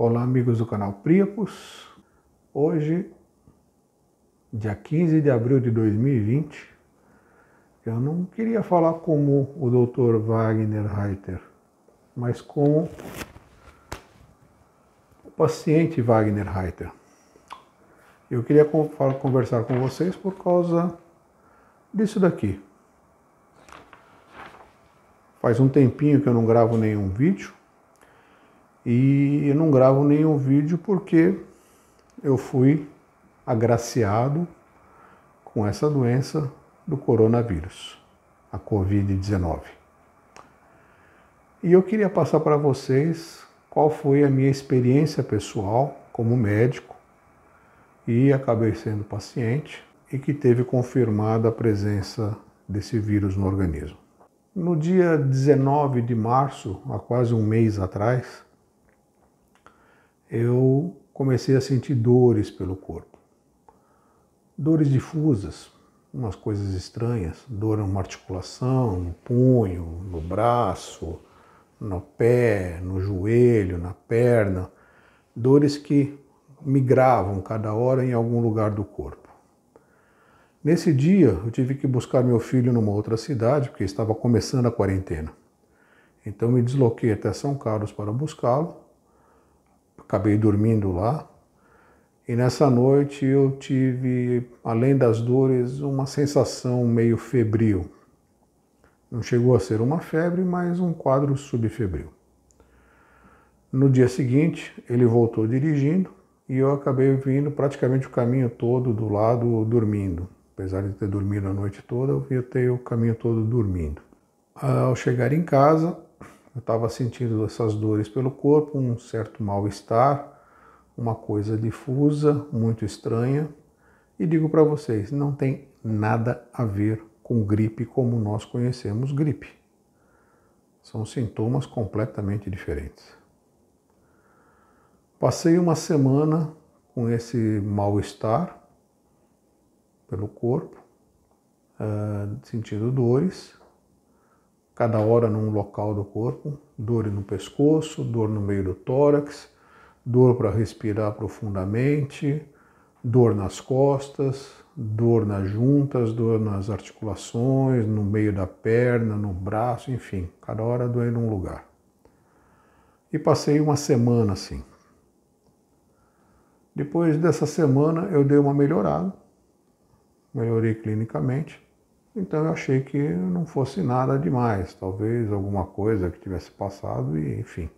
Olá, amigos do canal Priapos. Hoje, dia 15 de abril de 2020, eu não queria falar como o Dr. Wagner Reiter, mas como o paciente Wagner Reiter. Eu queria conversar com vocês por causa disso daqui. Faz um tempinho que eu não gravo nenhum vídeo. E eu não gravo nenhum vídeo porque eu fui agraciado com essa doença do coronavírus, a Covid-19. E eu queria passar para vocês qual foi a minha experiência pessoal como médico e acabei sendo paciente e que teve confirmada a presença desse vírus no organismo. No dia 19 de março, há quase um mês atrás, eu comecei a sentir dores pelo corpo. Dores difusas, umas coisas estranhas, dor numa articulação, no punho, no braço, no pé, no joelho, na perna. Dores que migravam cada hora em algum lugar do corpo. Nesse dia, eu tive que buscar meu filho numa outra cidade, porque estava começando a quarentena. Então me desloquei até São Carlos para buscá-lo. Acabei dormindo lá e nessa noite eu tive, além das dores, uma sensação meio febril. Não chegou a ser uma febre, mas um quadro subfebril. No dia seguinte, ele voltou dirigindo e eu acabei vindo praticamente o caminho todo do lado dormindo. Apesar de ter dormido a noite toda, eu voltei o caminho todo dormindo. Ao chegar em casa, eu estava sentindo essas dores pelo corpo, um certo mal-estar, uma coisa difusa, muito estranha. E digo para vocês, não tem nada a ver com gripe como nós conhecemos gripe. São sintomas completamente diferentes. Passei uma semana com esse mal-estar pelo corpo, sentindo dores. Cada hora num local do corpo, dor no pescoço, dor no meio do tórax, dor para respirar profundamente, dor nas costas, dor nas juntas, dor nas articulações, no meio da perna, no braço, enfim, cada hora doendo num lugar. E passei uma semana assim. Depois dessa semana eu dei uma melhorada, melhorei clinicamente. Então eu achei que não fosse nada demais, talvez alguma coisa que tivesse passado e enfim.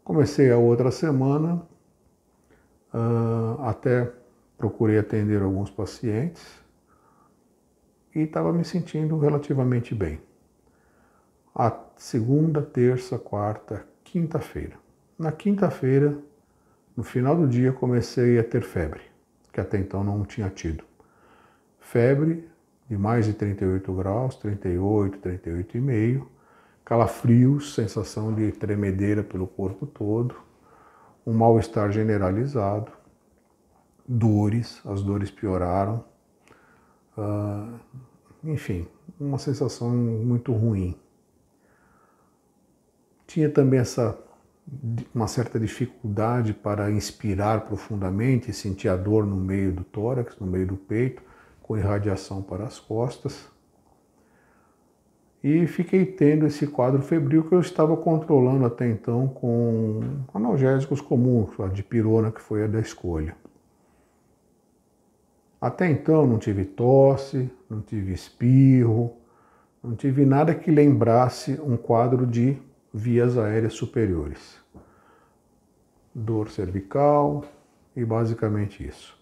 Comecei a outra semana, até procurei atender alguns pacientes e estava me sentindo relativamente bem. A segunda, terça, quarta, quinta-feira. Na quinta-feira, no final do dia, comecei a ter febre, que até então não tinha tido. Febre de mais de 38 graus, 38, 38,5, calafrios, sensação de tremedeira pelo corpo todo, um mal-estar generalizado, dores, as dores pioraram, enfim, uma sensação muito ruim. Tinha também uma certa dificuldade para inspirar profundamente, sentir a dor no meio do tórax, no meio do peito, com irradiação para as costas, e fiquei tendo esse quadro febril que eu estava controlando até então com analgésicos comuns, a dipirona, que foi a da escolha. Até então não tive tosse, não tive espirro, não tive nada que lembrasse um quadro de vias aéreas superiores. Dor cervical e basicamente isso.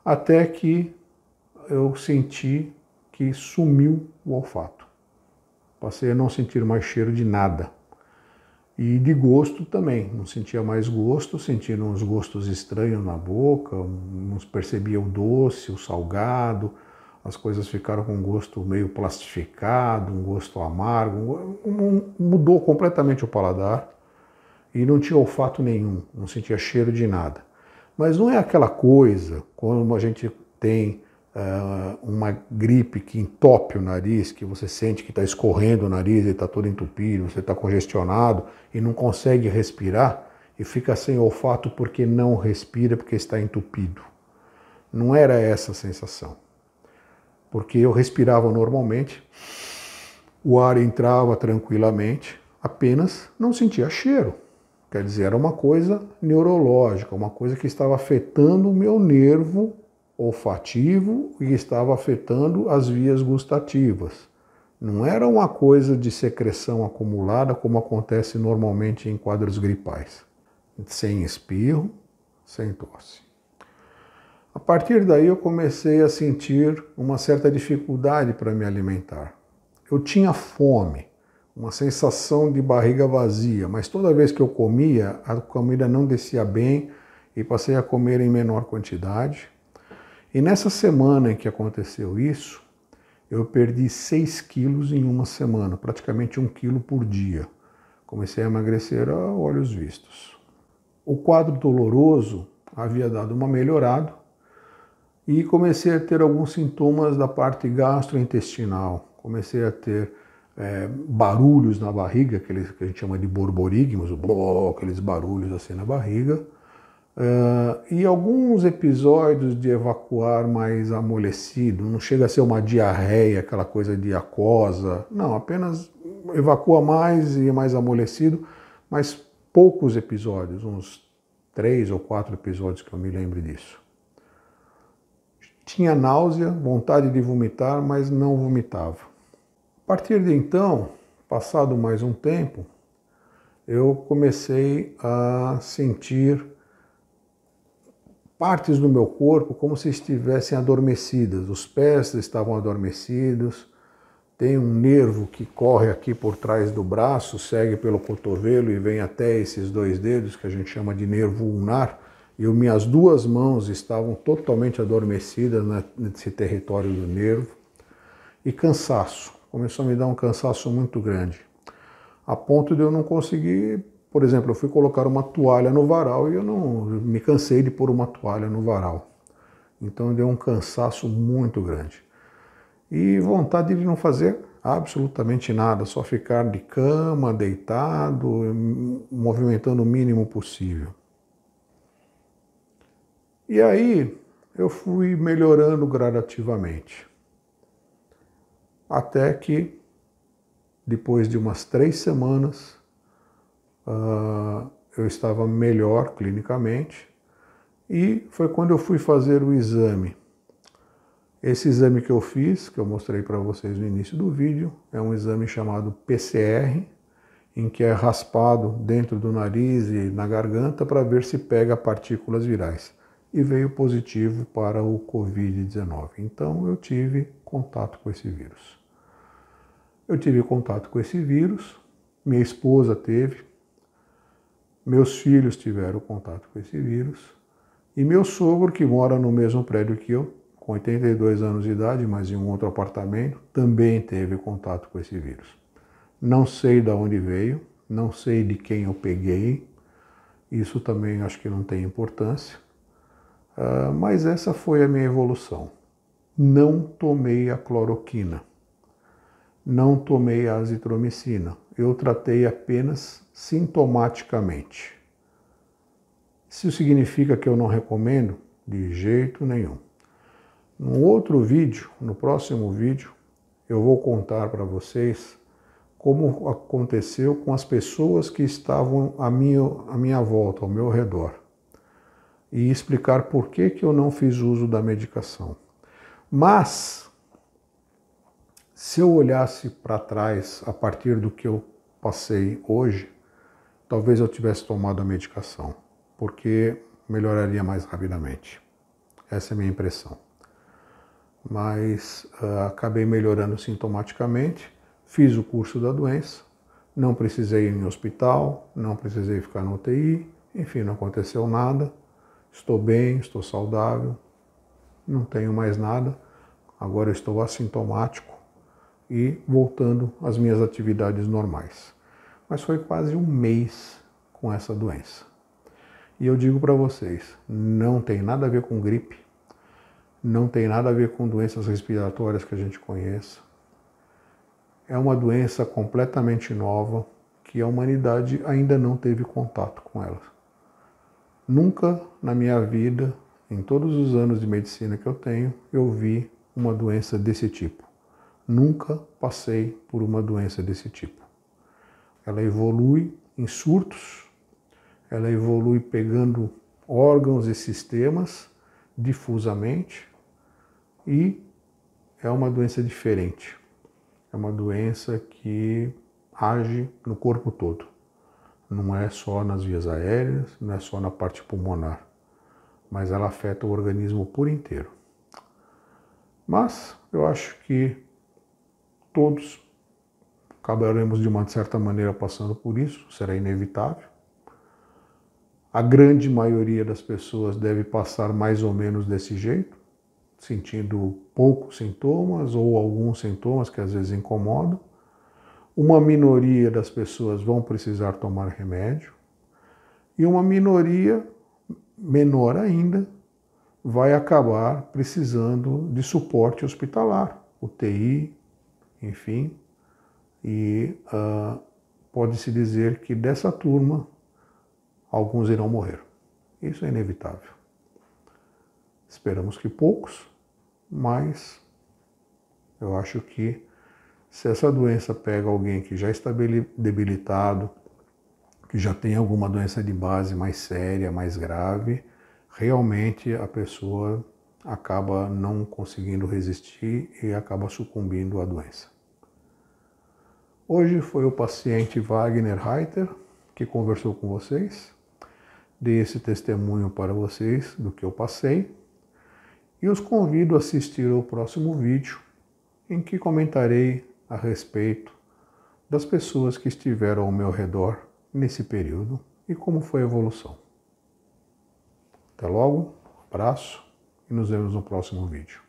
Até que eu senti que sumiu o olfato. Passei a não sentir mais cheiro de nada. E de gosto também, não sentia mais gosto, sentia uns gostos estranhos na boca, não percebia o doce, o salgado, as coisas ficaram com um gosto meio plastificado, um gosto amargo, mudou completamente o paladar e não tinha olfato nenhum, não sentia cheiro de nada. Mas não é aquela coisa como a gente tem uma gripe que entope o nariz, que você sente que está escorrendo o nariz e está todo entupido, você está congestionado e não consegue respirar e fica sem olfato porque não respira, porque está entupido. Não era essa a sensação, porque eu respirava normalmente, o ar entrava tranquilamente, apenas não sentia cheiro. Quer dizer, era uma coisa neurológica, uma coisa que estava afetando o meu nervo olfativo e estava afetando as vias gustativas. Não era uma coisa de secreção acumulada como acontece normalmente em quadros gripais. Sem espirro, sem tosse. A partir daí eu comecei a sentir uma certa dificuldade para me alimentar. Eu tinha fome, uma sensação de barriga vazia, mas toda vez que eu comia, a comida não descia bem e passei a comer em menor quantidade. E nessa semana em que aconteceu isso, eu perdi 6 quilos em uma semana, praticamente 1 quilo por dia. Comecei a emagrecer a olhos vistos. O quadro doloroso havia dado uma melhorada e comecei a ter alguns sintomas da parte gastrointestinal. Comecei a ter barulhos na barriga, aqueles que a gente chama de borborigmos, aqueles barulhos assim na barriga. E alguns episódios de evacuar mais amolecido, não chega a ser uma diarreia, aquela coisa de aquosa, não, apenas evacua mais e é mais amolecido, mas poucos episódios, uns 3 ou 4 episódios que eu me lembro disso. Tinha náusea, vontade de vomitar, mas não vomitava. A partir de então, passado mais um tempo, eu comecei a sentir partes do meu corpo como se estivessem adormecidas. Os pés estavam adormecidos, tem um nervo que corre aqui por trás do braço, segue pelo cotovelo e vem até esses 2 dedos, que a gente chama de nervo ulnar, e minhas 2 mãos estavam totalmente adormecidas nesse território do nervo. E cansaço, começou a me dar um cansaço muito grande, a ponto de eu não conseguir. Por exemplo, eu fui colocar uma toalha no varal e eu me cansei de pôr uma toalha no varal. Então deu um cansaço muito grande. E vontade de não fazer absolutamente nada, só ficar de cama, deitado, movimentando o mínimo possível. E aí eu fui melhorando gradativamente. Até que, depois de umas 3 semanas, eu estava melhor clinicamente e foi quando eu fui fazer o exame. Esse exame que eu fiz, que eu mostrei para vocês no início do vídeo, é um exame chamado PCR, em que é raspado dentro do nariz e na garganta para ver se pega partículas virais. E veio positivo para o Covid-19. Então eu tive contato com esse vírus. Eu tive contato com esse vírus, minha esposa teve, meus filhos tiveram contato com esse vírus e meu sogro, que mora no mesmo prédio que eu, com 82 anos de idade, mas em um outro apartamento, também teve contato com esse vírus. Não sei de onde veio, não sei de quem eu peguei, isso também acho que não tem importância, mas essa foi a minha evolução. Não tomei a cloroquina, não tomei a azitromicina, eu tratei apenas sintomaticamente. Isso significa que eu não recomendo? De jeito nenhum. No outro vídeo, no próximo vídeo, eu vou contar para vocês como aconteceu com as pessoas que estavam à minha volta, ao meu redor, e explicar por que eu não fiz uso da medicação. Mas, se eu olhasse para trás a partir do que eu passei hoje, talvez eu tivesse tomado a medicação, porque melhoraria mais rapidamente. Essa é a minha impressão. Mas acabei melhorando sintomaticamente, fiz o curso da doença, não precisei ir em hospital, não precisei ficar no UTI, enfim, não aconteceu nada, estou bem, estou saudável, não tenho mais nada, agora eu estou assintomático e voltando às minhas atividades normais. Mas foi quase um mês com essa doença. E eu digo para vocês, não tem nada a ver com gripe, não tem nada a ver com doenças respiratórias que a gente conheça. É uma doença completamente nova que a humanidade ainda não teve contato com ela. Nunca na minha vida, em todos os anos de medicina que eu tenho, eu vi uma doença desse tipo. Nunca passei por uma doença desse tipo. Ela evolui em surtos, ela evolui pegando órgãos e sistemas difusamente e é uma doença diferente. É uma doença que age no corpo todo. Não é só nas vias aéreas, não é só na parte pulmonar, mas ela afeta o organismo por inteiro. Mas eu acho que todos acabaremos de uma certa maneira passando por isso, será inevitável. A grande maioria das pessoas deve passar mais ou menos desse jeito, sentindo poucos sintomas ou alguns sintomas que às vezes incomodam. Uma minoria das pessoas vão precisar tomar remédio e uma minoria, menor ainda, vai acabar precisando de suporte hospitalar, UTI, enfim, e pode-se dizer que dessa turma alguns irão morrer. Isso é inevitável. Esperamos que poucos, mas eu acho que se essa doença pega alguém que já está debilitado, que já tem alguma doença de base mais séria, mais grave, realmente a pessoa acaba não conseguindo resistir e acaba sucumbindo à doença. Hoje foi o paciente Wagner Reiter que conversou com vocês. Dei esse testemunho para vocês do que eu passei e os convido a assistir ao próximo vídeo em que comentarei a respeito das pessoas que estiveram ao meu redor nesse período e como foi a evolução. Até logo, abraço e nos vemos no próximo vídeo.